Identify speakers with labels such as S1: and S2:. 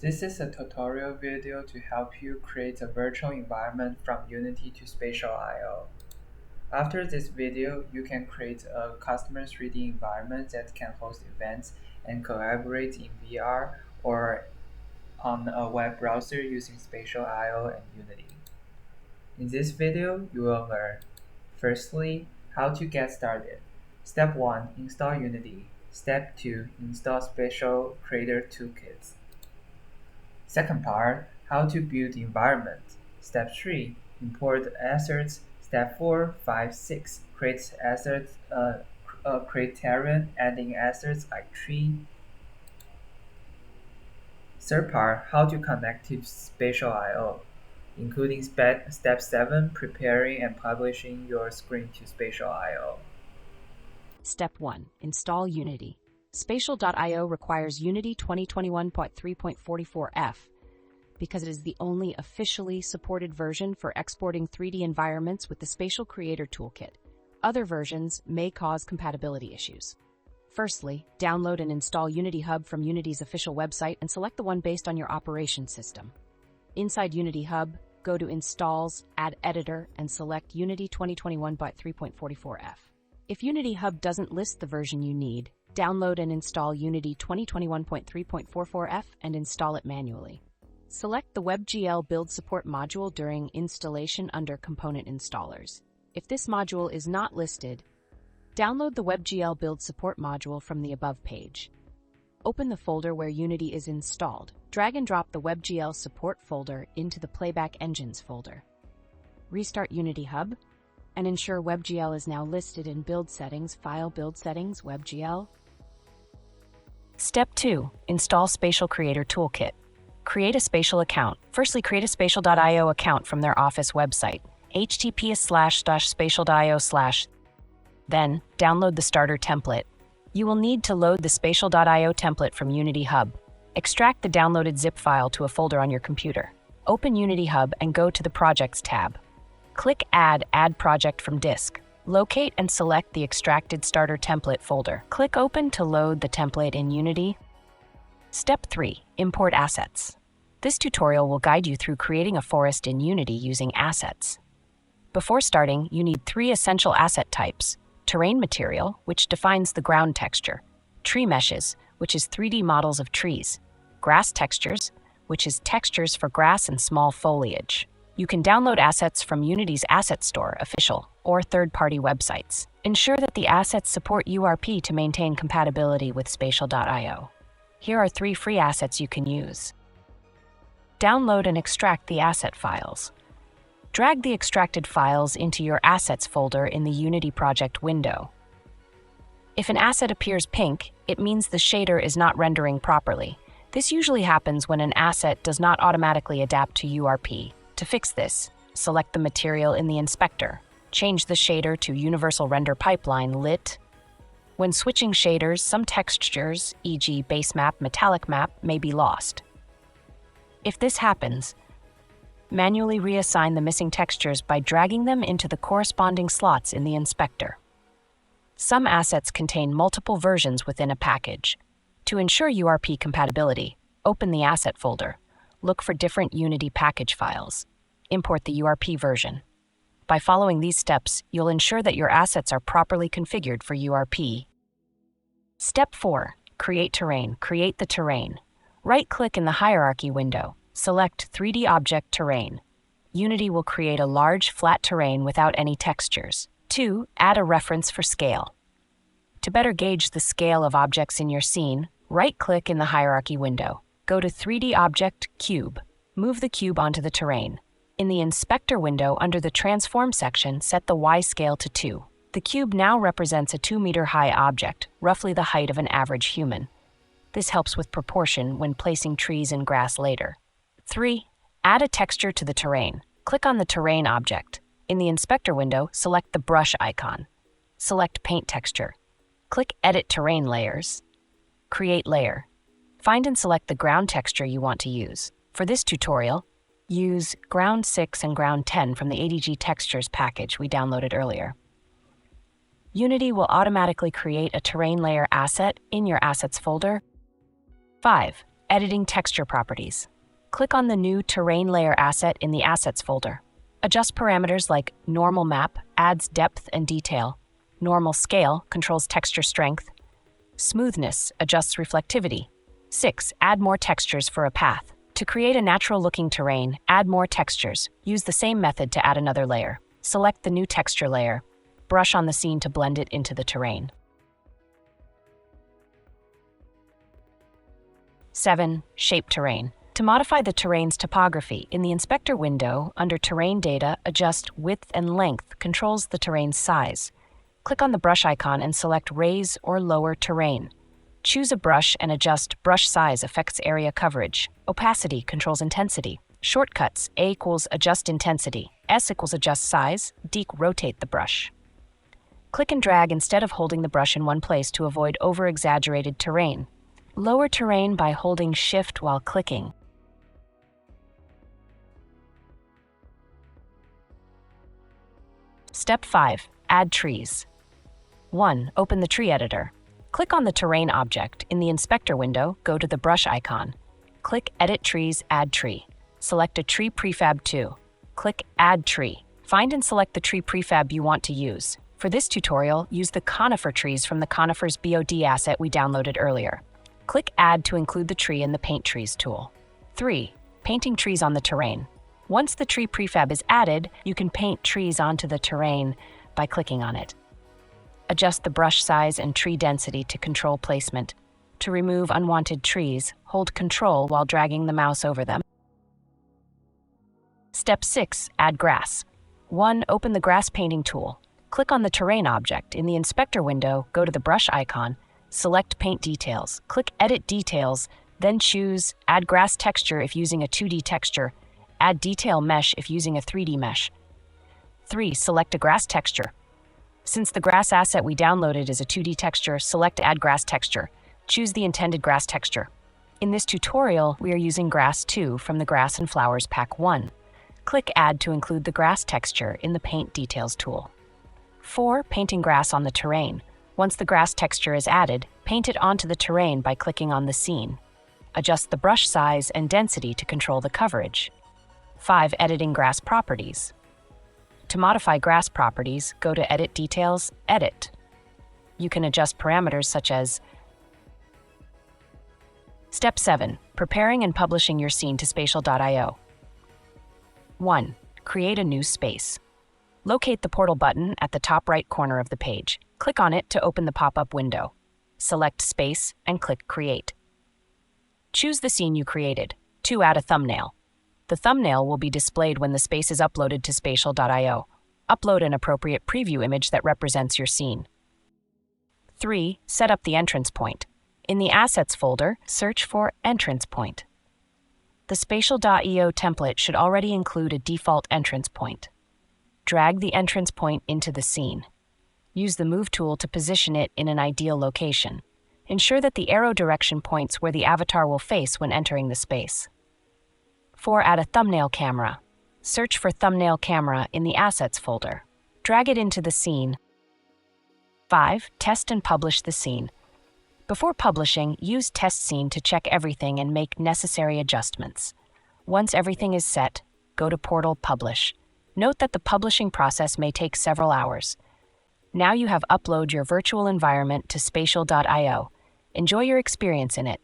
S1: This is a tutorial video to help you create a virtual environment from Unity to Spatial I/O. After this video, you can create a customer 3D environment that can host events and collaborate in VR or on a web browser using Spatial I/O and Unity. In this video, you will learn, firstly, how to get started. Step 1. Install Unity. Step 2. Install Spatial Creator Toolkit. Second part, how to build environment. Step 3, import assets. Step 4, 5, 6, create assets, create terrain, adding assets like tree. Third part, how to connect to Spatial I/O, including step 7, preparing and publishing your screen to Spatial I/O.
S2: Step 1. Install Unity. Spatial.io requires Unity 2021.3.44f because it is the only officially supported version for exporting 3D environments with the Spatial Creator Toolkit. Other versions may cause compatibility issues. Firstly, download and install Unity Hub from Unity's official website and select the one based on your operation system. Inside Unity Hub, go to Installs, Add Editor, and select Unity 2021.3.44f. If Unity Hub doesn't list the version you need, download and install Unity 2021.3.44f and install it manually. Select the WebGL Build Support module during installation under Component Installers. If this module is not listed, download the WebGL Build Support module from the above page. Open the folder where Unity is installed. Drag and drop the WebGL Support folder into the Playback Engines folder. Restart Unity Hub and ensure WebGL is now listed in Build Settings, File Build Settings, WebGL. Step 2. Install Spatial Creator Toolkit. Create a Spatial account. Firstly, create a Spatial.io account from their office website, https://spatial.io/. Then, download the starter template. You will need to load the Spatial.io template from Unity Hub. Extract the downloaded zip file to a folder on your computer. Open Unity Hub and go to the Projects tab. Click Add Project from Disk. Locate and select the extracted starter template folder. Click Open to load the template in Unity. Step 3. Import assets. This tutorial will guide you through creating a forest in Unity using assets. Before starting, you need 3 essential asset types: terrain material, which defines the ground texture; tree meshes, which is 3D models of trees; grass textures, which is textures for grass and small foliage. You can download assets from Unity's Asset Store, official, or third-party websites. Ensure that the assets support URP to maintain compatibility with Spatial.io. Here are 3 free assets you can use. Download and extract the asset files. Drag the extracted files into your Assets folder in the Unity project window. If an asset appears pink, it means the shader is not rendering properly. This usually happens when an asset does not automatically adapt to URP. To fix this, select the material in the inspector. Change the shader to Universal Render Pipeline Lit. When switching shaders, some textures, e.g. base map, metallic map, may be lost. If this happens, manually reassign the missing textures by dragging them into the corresponding slots in the inspector. Some assets contain multiple versions within a package. To ensure URP compatibility, open the Asset folder. Look for different Unity package files. Import the URP version. By following these steps, you'll ensure that your assets are properly configured for URP. Step 4. Create terrain. Create the terrain. Right-click in the Hierarchy window. Select 3D Object Terrain. Unity will create a large, flat terrain without any textures. 2. Add a reference for scale. To better gauge the scale of objects in your scene, right-click in the Hierarchy window. Go to 3D Object Cube. Move the cube onto the terrain. In the Inspector window under the Transform section, set the Y scale to 2. The cube now represents a 2-meter-high object, roughly the height of an average human. This helps with proportion when placing trees and grass later. 3. Add a texture to the terrain. Click on the Terrain object. In the Inspector window, select the Brush icon. Select Paint Texture. Click Edit Terrain Layers. Create Layer. Find and select the ground texture you want to use. For this tutorial, use Ground 6 and Ground 10 from the ADG Textures package we downloaded earlier. Unity will automatically create a terrain layer asset in your Assets folder. 5. Editing texture properties. Click on the new terrain layer asset in the Assets folder. Adjust parameters like normal map adds depth and detail. Normal scale controls texture strength. Smoothness adjusts reflectivity. 6. Add more textures for a path. To create a natural-looking terrain, add more textures. Use the same method to add another layer. Select the new texture layer. Brush on the scene to blend it into the terrain. 7. Shape terrain. To modify the terrain's topography, in the inspector window, under Terrain Data, adjust Width and Length controls the terrain's size. Click on the brush icon and select Raise or Lower Terrain. Choose a brush and adjust Brush Size affects area coverage. Opacity controls intensity. Shortcuts: A equals Adjust Intensity, S equals Adjust Size, D rotate the brush. Click and drag instead of holding the brush in one place to avoid over-exaggerated terrain. Lower terrain by holding Shift while clicking. Step 5. Add trees. 1. Open the tree editor. Click on the terrain object. In the inspector window, go to the brush icon. Click Edit Trees, Add Tree. Select a tree prefab 2. Click Add Tree. Find and select the tree prefab you want to use. For this tutorial, use the conifer trees from the Conifers BOD asset we downloaded earlier. Click Add to include the tree in the Paint Trees tool. 3. Painting trees on the terrain. Once the tree prefab is added, you can paint trees onto the terrain by clicking on it. Adjust the brush size and tree density to control placement. To remove unwanted trees, hold Ctrl while dragging the mouse over them. Step 6. Add grass. 1. Open the grass painting tool. Click on the terrain object. In the inspector window, go to the brush icon, select Paint Details. Click Edit Details, then choose Add Grass Texture if using a 2D texture, Add Detail Mesh if using a 3D mesh. 3. Select a grass texture. Since the grass asset we downloaded is a 2D texture, select Add Grass Texture. Choose the intended grass texture. In this tutorial, we are using Grass 2 from the Grass and Flowers Pack 1. Click Add to include the grass texture in the Paint Details tool. 4. Painting grass on the terrain. Once the grass texture is added, paint it onto the terrain by clicking on the scene. Adjust the brush size and density to control the coverage. 5. Editing grass properties. To modify grass properties, go to Edit Details, Edit. You can adjust parameters such as Step 7. Preparing and publishing your scene to Spatial.io. 1. Create a new space. Locate the portal button at the top right corner of the page. Click on it to open the pop-up window. Select Space and click Create. Choose the scene you created. 2. Add a thumbnail. The thumbnail will be displayed when the space is uploaded to Spatial.io. Upload an appropriate preview image that represents your scene. 3. Set up the entrance point. In the Assets folder, search for Entrance Point. The Spatial.io template should already include a default entrance point. Drag the entrance point into the scene. Use the Move tool to position it in an ideal location. Ensure that the arrow direction points where the avatar will face when entering the space. 4. Add a thumbnail camera. Search for thumbnail camera in the Assets folder. Drag it into the scene. 5. Test and publish the scene. Before publishing, use Test Scene to check everything and make necessary adjustments. Once everything is set, go to Portal Publish. Note that the publishing process may take several hours. Now you have uploaded your virtual environment to Spatial.io. Enjoy your experience in it.